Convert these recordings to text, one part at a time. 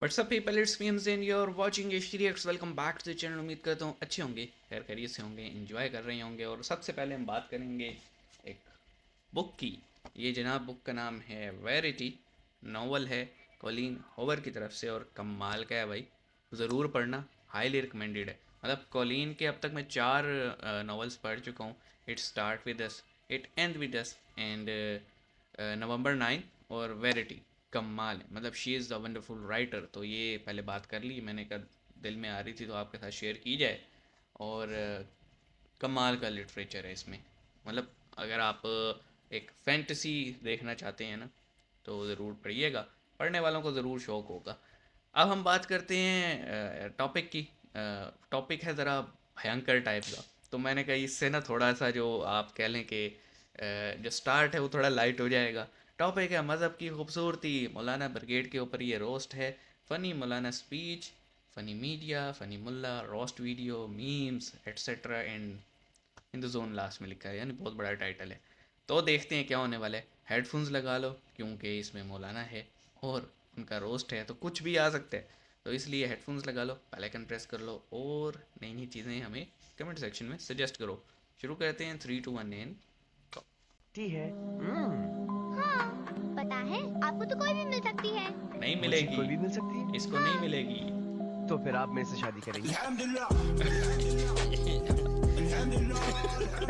WhatsApp people, it's me एमजेन, you are watching HTX। Welcome back to the channel. उम्मीद करता हूँ अच्छे होंगे, खैर खैरियत से होंगे, एंजॉय कर रहे होंगे। और सबसे पहले हम बात करेंगे एक बुक की। ये जनाब बुक का नाम है वेरिटी, नावल है कॉलिन हॉवर की तरफ से और कमाल का है भाई, ज़रूर पढ़ना, हाईली रिकमेंडेड है। मतलब कॉलिन के अब तक मैं 4 नावल्स पढ़ चुका हूँ। It start with us, it and with us and November 9 और वेरिटी कमाल है। मतलब she is the wonderful writer. तो ये पहले बात कर ली, मैंने कहा दिल में आ रही थी तो आपके साथ शेयर की जाए। और कमाल का लिटरेचर है इसमें। मतलब अगर आप एक फैंटेसी देखना चाहते हैं ना तो ज़रूर पढ़िएगा, पढ़ने वालों को ज़रूर शौक़ होगा। अब हम बात करते हैं टॉपिक की। टॉपिक है ज़रा भयंकर टाइप का, तो मैंने कहा इससे ना थोड़ा सा जो आप कह लें कि जो स्टार्ट है वो थोड़ा लाइट हो जाएगा। टॉपिक है मज़हब की खूबसूरती। मौलाना ब्रिगेड के ऊपर ये रोस्ट है। Funny maulana speech, funny media, funny mullah, roast video, memes etcetera and in the zone last में लिखा है, यानी बहुत बड़ा टाइटल है। तो देखते हैं क्या होने वाला है। हेडफोन्स लगा लो क्योंकि इसमें मौलाना है और उनका रोस्ट है तो कुछ भी आ सकता है, तो इसलिए हेडफोन्स लगा लो, बेल आइकन प्रेस कर लो और नई नई चीज़ें हमें कमेंट सेक्शन में सजेस्ट करो। शुरू करते हैं 3 2 1 एंड है। हाँ, पता है आपको तो कोई भी मिल सकती है। नहीं मुझे मिलेगी, कोई भी मिल सकती है, इसको नहीं मिलेगी। तो फिर आप मेरे से शादी करेंगे?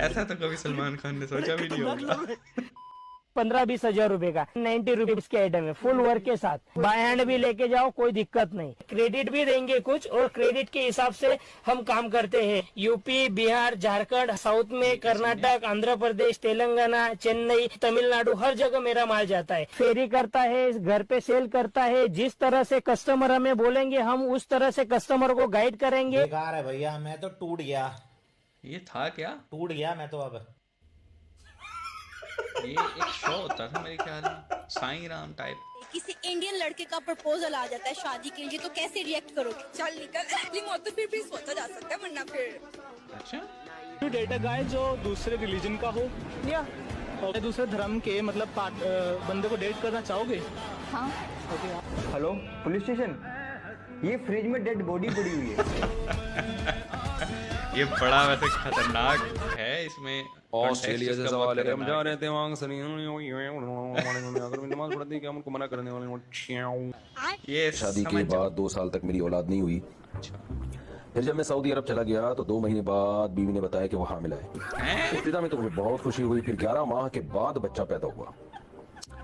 ऐसा तो कभी सलमान खान ने सोचा भी नहीं होगा। 15-20 हजार रुपए का 90 रुपीज के आइटम है, फुल वर्क के साथ। बाय हैंड भी लेके जाओ, कोई दिक्कत नहीं। क्रेडिट भी देंगे कुछ, और क्रेडिट के हिसाब से हम काम करते हैं। यूपी, बिहार, झारखंड, साउथ में कर्नाटक, आंध्र प्रदेश, तेलंगाना, चेन्नई, तमिलनाडु, हर जगह मेरा माल जाता है। फेरी करता है, घर पे सेल करता है। जिस तरह से कस्टमर हमें बोलेंगे हम उस तरह से कस्टमर को गाइड करेंगे। बेकार है भैया, मैं तो टूट गया। ये था क्या? टूट गया मैं तो अब। ये एक शो होता था मेरे ख्याल में, साईं राम टाइप। किसी इंडियन लड़के का प्रपोजल आ जाता है शादी के लिए, तो कैसे रिएक्ट करोगे? चल निकल, असली मौत तो फिर भी सोचा जा सकता है, वरना फिर। अच्छा, डेट अ गाय जो दूसरे रिलीजन का हो या दूसरे धर्म के, मतलब बंदे को डेट करना चाहोगे? हाँ। हेलो पुलिस स्टेशन, ये फ्रिज में डेड बॉडी पड़ी हुई है। ये बड़ा वैसे खतरनाक है। इसमें ऑस्ट्रेलिया से सवाल है, हम जा रहे थे वहाँ सनी अगर नमाज पढ़ती है क्या हमको मना करने वाले। ये शादी के बाद 2 साल तक मेरी औलाद नहीं हुई। फिर जब मैं सऊदी अरब चला गया तो 2 महीने बाद बीवी ने बताया कि वो हामिला है। इब्तिदा में तो मुझे बहुत खुशी हुई, फिर 11 माह के बाद बच्चा पैदा हुआ।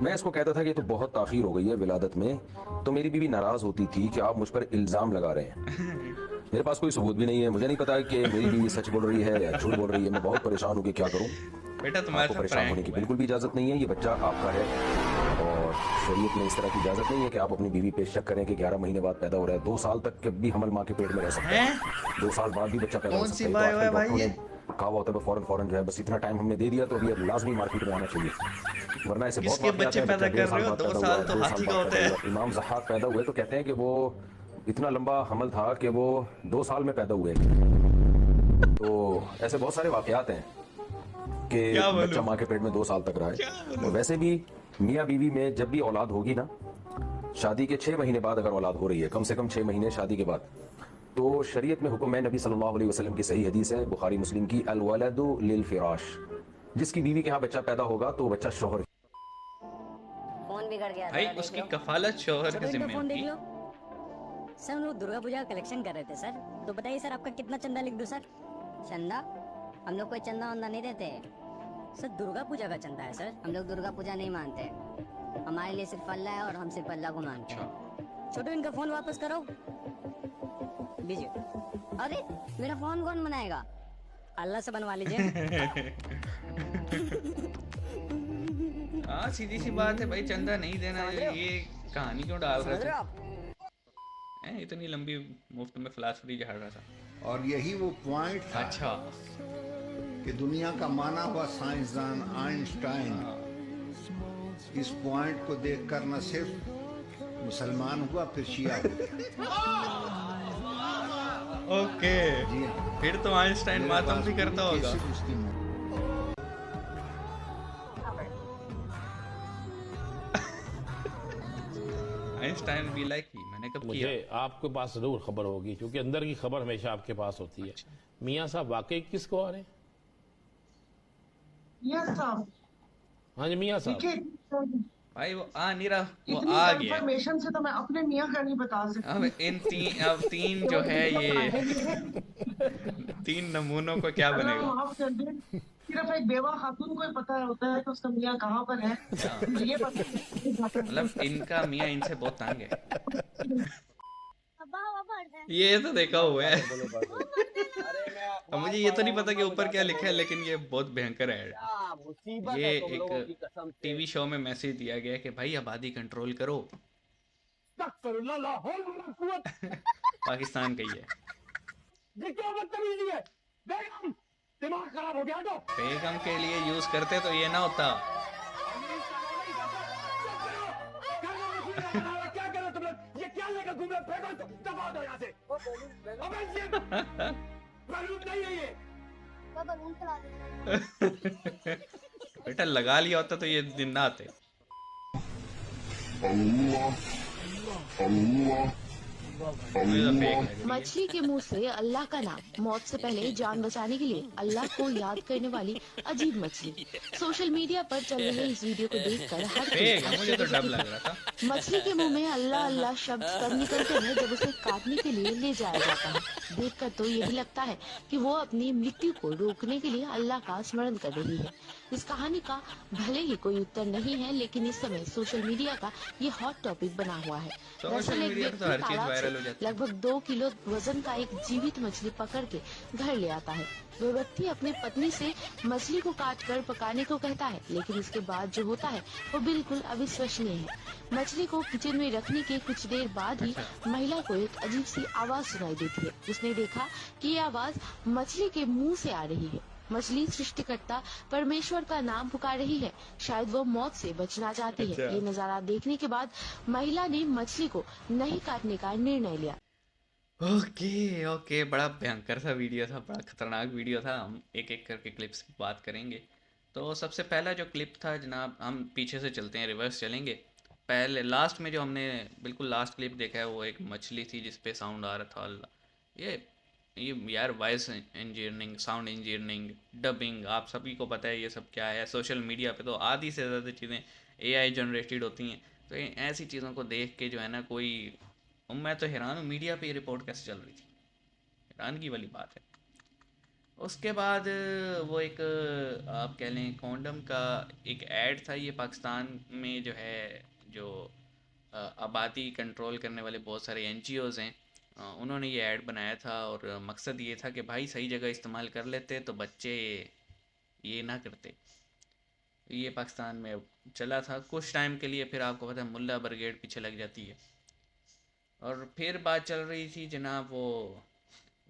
मैं इसको कहता था कि तो बहुत ताखीर हो गई है विलादत में, तो मेरी बीवी नाराज होती थी कि आप मुझ पर इल्जाम लगा रहे हैं। मेरे पास कोई सबूत भी नहीं है, मुझे नहीं पता कि मेरी बीवी सच बोल रही है या झूठ बोल रही है। मैं बहुत परेशान हूँ कि क्या करूँ। बेटा आपको परेशान होने की बिल्कुल भी इजाजत नहीं है, ये बच्चा आपका है और शरीयत में इस तरह की इजाजत नहीं है कि आप अपनी बीवी पे शक करें कि 11 महीने बाद पैदा हो रहा है। 2 साल तक भी हमल माँ के पेट में रह सकता है, 2 साल बाद भी बच्चा पैदा हो सकता है। तो आजकल डॉक्टरों ने कहा होता है फौरन जो है, बस इतना टाइम हमने दे दिया तो अभी लाजमी मार्केट में आना चाहिए, वरना ऐसे बहुत बच्चे पैदा कर रहे हो। 2 साल तो हाथी का होता है। इमाम ज़हाक पैदा हुए तो कहते हैं कि वो इतना लंबा हमल था कि वो 2 साल में पैदा हुए। तो ऐसे बहुत सारे वाकयात हैं कि बच्चा माँ के पेट में 2 साल तक रहा है। और वैसे भी मियाँ बीवी में जब भी औलाद होगी ना, शादी के 6 महीने बाद अगर औलाद हो रही है, कम से कम 6 महीने शादी के बाद, तो शरीयत में हुक्म है, नबी सल्लल्लाहु अलैहि वसल्लम की सही हदीस है बुखारी मुस्लिम की, अल वलदु लिल फिराश। जिसकी बीवी के यहाँ बच्चा पैदा होगा तो बच्चा शोहर। फोन बिगड़ गया भाई, उसकी कफालत शोहर के जिम्मे फोन देख होगी। लो सर, हम लोग दुर्गा पूजा का कलेक्शन कर रहे थे सर, तो बताइए सर आपका कितना चंदा लिख दूं सर? चंदा? हम लोग कोई चंदा वंदा नहीं देते सर, दुर्गा पूजा का चंदा है सर। हम लोग दुर्गा पूजा नहीं मानते, हमारे लिए सिर्फ अल्लाह है और हम सिर्फ अल्लाह को मानते हैं। छोटू इनका फोन वापस करो। बीजू, अरे मेरा फोन कौन बनाएगा? अल्लाह से बनवा लीजिए। हाँ, सीधी सी बात है भाई, चंदा नहीं देना। ये कहानी क्यों डाल रहे थे? इतनी लंबी मुफ्त में फिलासफी झाड़ रहा था। और यही वो पॉइंट था। अच्छा, कि दुनिया का माना हुआ साइंसदान आइंस्टाइन इस पॉइंट को देखकर न सिर्फ मुसलमान हुआ, फिर शिया हुआ। ओके, फिर तो आइंस्टाइन मातम भी करता होगा। आइंस्टाइन बी लाइक ही, मैंने कब मुझे किया? आपके पास जरूर खबर होगी, क्योंकि अंदर की खबर हमेशा आपके पास होती है। मियाँ साहब वाकई किसको आ रहे हैं? मियाँ साहब, हाँ जी मियाँ साहब। देखिए भाई वो आ नहीं रहा, वो इतनी आ गया। इन्फॉर्मेशन से तो मैं अपने मियाँ का नहीं बता अब सकती। अब तीन जो है ये तीन नमूनों को क्या अल्लाह बनेगा? माफ कर दे, सिर्फ एक बेवा खातून को ही पता होता है कि उसका मियाँ कहाँ पर है। मुझे ये पता है। मतलब इनका मियाँ इनसे बहुत तंग है। ये तो देखा हुआ है। अब मुझे ये तो नहीं पता कि ऊपर क्या लिखा है, लेकिन ये बहुत भयंकर है। ये एक टीवी शो में मैसेज दिया गया कि भाई आबादी कंट्रोल करो। पाकिस्तान का ही है। दिमाग खराब हो गया तो बेगम के लिए यूज करते तो ये ना होता। क्या करो तुम लोग? ये क्या लेकर घूम रहे? फेंको इसको, दबा दो यहाँ से। अबे ये बलून नहीं है ये। बलून चला दे। बेटा लगा लिया होता तो ये दिन ना आते। मछली के मुंह से अल्लाह का नाम, मौत से पहले जान बचाने के लिए अल्लाह को याद करने वाली अजीब मछली। सोशल मीडिया पर चल रहे इस वीडियो को देखकर हर मुझे तो डर लग रहा था। मछली के मुंह में अल्लाह अल्लाह शब्द तब निकलते हैं जब उसे काटने के लिए ले जाया जाता है। देखकर तो यही लगता है कि वो अपनी मृत्यु को रोकने के लिए अल्लाह का स्मरण कर रही है। इस कहानी का भले ही कोई उत्तर नहीं है, लेकिन इस समय सोशल मीडिया का ये हॉट टॉपिक बना हुआ है। दरअसल एक व्यक्ति तालाब से लगभग 2 किलो वजन का एक जीवित मछली पकड़ के घर ले आता है। वो व्यक्ति अपनी पत्नी से मछली को काटकर पकाने को कहता है, लेकिन इसके बाद जो होता है वो बिल्कुल अविश्वसनीय है। मछली को किचन में रखने के कुछ देर बाद ही महिला को एक अजीब सी आवाज सुनाई देती है। उसने देखा कि ये आवाज मछली के मुंह से आ रही है। मछली सृष्टिकर्ता परमेश्वर का नाम पुकार रही है। शायद वो मौत से बचना चाहती है। ये नजारा देखने के बाद महिला ने मछली को नहीं काटने का निर्णय लिया। ओके, बड़ा भयंकर सा वीडियो था, बड़ा खतरनाक वीडियो था। हम एक एक करके क्लिप्स की बात करेंगे। तो सबसे पहला जो क्लिप था जनाब, हम पीछे से चलते हैं, रिवर्स चलेंगे। पहले लास्ट में जो हमने बिल्कुल लास्ट क्लिप देखा है वो एक मछली थी जिसपे साउंड आ रहा था। ये यार voice engineering, sound engineering, dubbing, आप सभी को पता है ये सब क्या है। सोशल मीडिया पे तो आधी से ज़्यादा चीज़ें AI जनरेटेड होती हैं। तो ऐसी चीज़ों को देख के जो है ना, कोई मैं तो हैरान हूँ मीडिया पे ये रिपोर्ट कैसे चल रही थी। हैरानगी वाली बात है। उसके बाद वो एक आप कह लें कॉन्डम का एक ऐड था। ये पाकिस्तान में जो है जो आबादी कंट्रोल करने वाले बहुत सारे NGOs हैं, उन्होंने ये ऐड बनाया था और मकसद ये था कि भाई सही जगह इस्तेमाल कर लेते तो बच्चे ये ना करते। ये पाकिस्तान में चला था कुछ टाइम के लिए, फिर आपको पता है मुल्ला ब्रिगेड पीछे लग जाती है। और फिर बात चल रही थी जनाब वो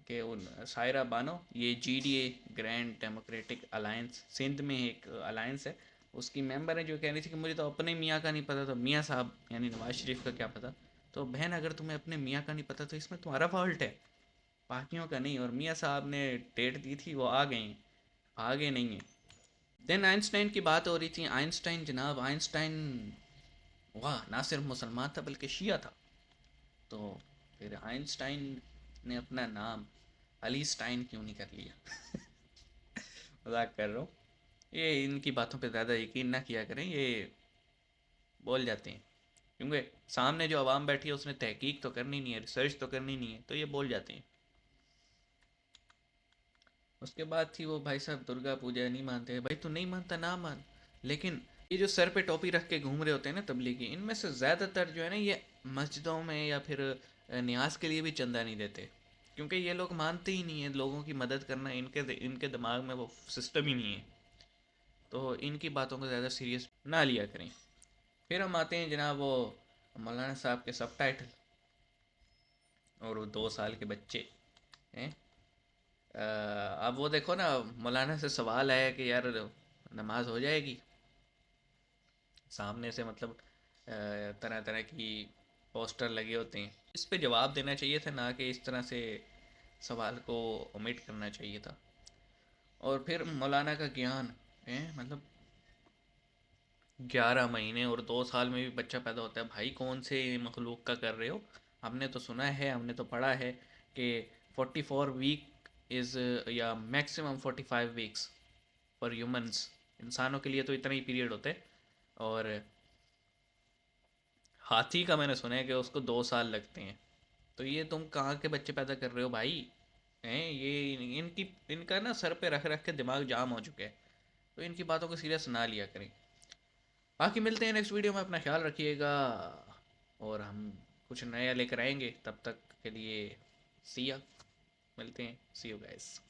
कि उन सायरा बानो, ये GDA grand democratic alliance Sindh में एक अलायंस है, उसकी मेंबर है, जो कह रही थी कि मुझे तो अपने मियाँ का नहीं पता, तो मियाँ साहब यानी नवाज शरीफ का क्या पता। तो बहन अगर तुम्हें अपने मियाँ का नहीं पता तो इसमें तुम्हारा फॉल्ट है, बाकियों का नहीं। और मियाँ साहब ने डेट दी थी, वो आ गए, आगे नहीं है। देन आइंस्टाइन की बात हो रही थी। आइंस्टाइन जनाब, आइंस्टाइन वाह ना सिर्फ मुसलमान था बल्कि शिया था। तो फिर आइंस्टाइन ने अपना नाम अलीस्टाइन क्यों नहीं कर लिया? मजाक कर रहा हूँ। ये इनकी बातों पे ज़्यादा यकीन ना किया करें, ये बोल जाते हैं, क्योंकि सामने जो आवाम बैठी है उसने तहकीक तो करनी नहीं है, रिसर्च तो करनी नहीं है, तो ये बोल जाते हैं। उसके बाद थी वो भाई साहब दुर्गा पूजा नहीं मानते। भाई तू नहीं मानता ना मान, लेकिन ये जो सर पे टोपी रख के घूम रहे होते हैं ना तबलीगी, इनमें से ज़्यादातर जो है ना ये मस्जिदों में या फिर न्याज के लिए भी चंदा नहीं देते, क्योंकि ये लोग मानते ही नहीं है लोगों की मदद करना, इनके दिमाग में वो सिस्टम ही नहीं है। तो इनकी बातों को ज़्यादा सीरियस ना लिया करें। फिर हम आते हैं जनाब वो मौलाना साहब के सबटाइटल और वो 2 साल के बच्चे हैं। अब वो देखो ना, मौलाना से सवाल आया कि यार नमाज हो जाएगी, सामने से मतलब तरह तरह की पोस्टर लगे होते हैं। इस पे जवाब देना चाहिए था, ना कि इस तरह से सवाल को ओमिट करना चाहिए था। और फिर मौलाना का ज्ञान है, मतलब 11 महीने और 2 साल में भी बच्चा पैदा होता है। भाई कौन से मखलूक का कर रहे हो? हमने तो सुना है, हमने तो पढ़ा है कि 44 वीक इज़ या मैक्सिमम 45 वीक्स फॉर ह्यूमंस। इंसानों के लिए तो इतना ही पीरियड होते हैं, और हाथी का मैंने सुना है कि उसको 2 साल लगते हैं। तो ये तुम कहाँ के बच्चे पैदा कर रहे हो भाई? हैं ये इनका ना सर पे रख रख के दिमाग जाम हो चुके हैं, तो इनकी बातों को सीरियस ना लिया करें। बाकी मिलते हैं नेक्स्ट वीडियो में, अपना ख्याल रखिएगा और हम कुछ नया लेकर आएंगे। तब तक के लिए सी या, मिलते हैं, सी यू गाइस।